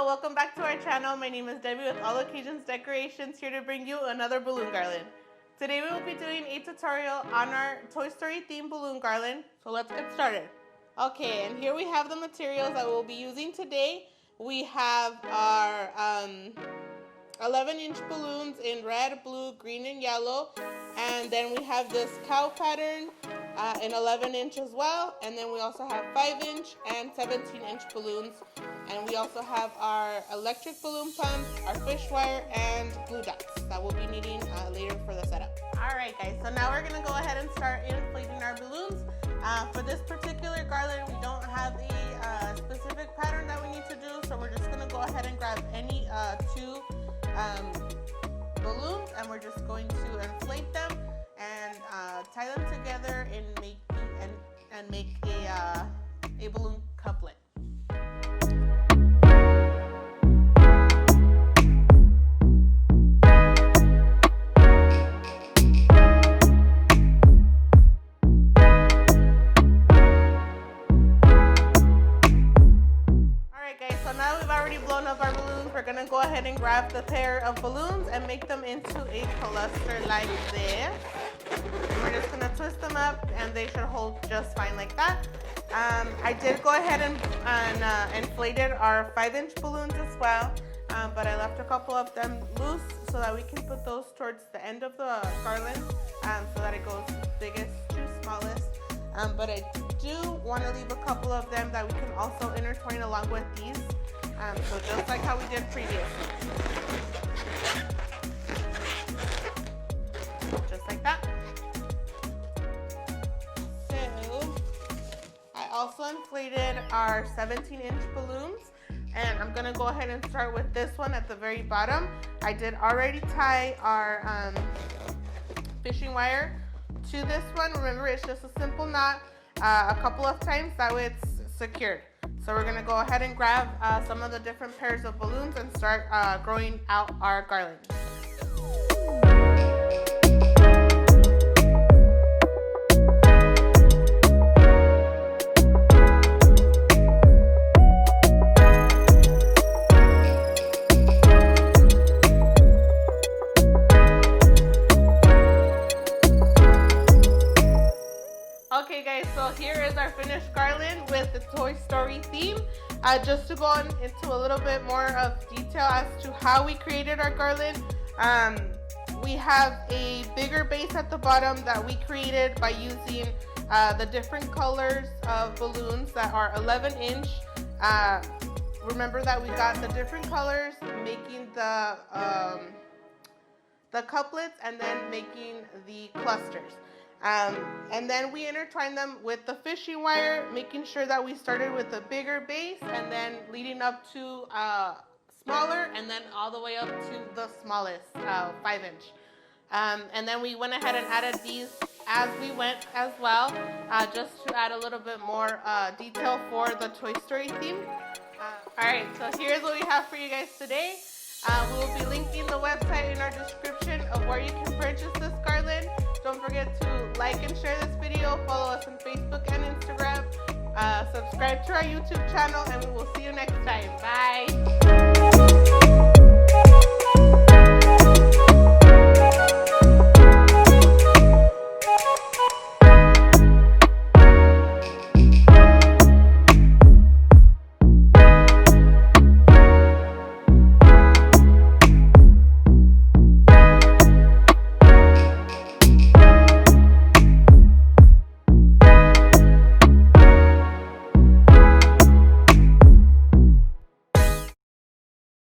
welcome back to our channel. My name is Debbie with All Occasions Decorations, here to bring you another balloon garland. Today we will be doing a tutorial on our Toy Story themed balloon garland, so let's get started. Okay, and here we have the materials that we'll be using today. We have our 11-inch balloons in red, blue, green, and yellow, and then we have this cow pattern in 11-inch as well, and then we also have 5-inch and 17-inch balloons, and we also have our electric balloon pumps, our fish wire, and glue dots that we'll be needing later for the setup. Alright guys, so now we're going to go ahead and start inflating our balloons. For this particular garland, we don't have a specific pattern that we need to do, so we're just going to go ahead and grab any two balloons, and we're just going to inflate them and tie them together and make a balloon couplet. We're going to go ahead and grab the pair of balloons and make them into a cluster like this. And we're just going to twist them up and they should hold just fine like that. I did go ahead and inflated our 5-inch balloons as well, but I left a couple of them loose so that we can put those towards the end of the garland so that it goes biggest to smallest. But I do want to leave a couple of them that we can also intertwine along with these. So just like how we did previously. Just like that. So I also inflated our 17-inch balloons, and I'm gonna go ahead and start with this one at the very bottom. I did already tie our fishing wire to this one. Remember, it's just a simple knot a couple of times, that way it's secured. So we're going to go ahead and grab some of the different pairs of balloons and start growing out our garland. Okay guys, so here is our finished garland with the Toy Story theme. Just to go into a little bit more of detail as to how we created our garland, we have a bigger base at the bottom that we created by using the different colors of balloons that are 11-inch. Remember that we got the different colors, making the couplets and then making the clusters. And then we intertwine them with the fishing wire, making sure that we started with a bigger base and then leading up to smaller and then all the way up to the smallest 5-inch. And then we went ahead and added these as we went as well, just to add a little bit more detail for the Toy Story theme. Alright, so here's what we have for you guys today. We will be linking the website in our description of where you can purchase this garland. Don't forget to like and share this video, follow us on Facebook and Instagram, subscribe to our YouTube channel, and we will see you next time.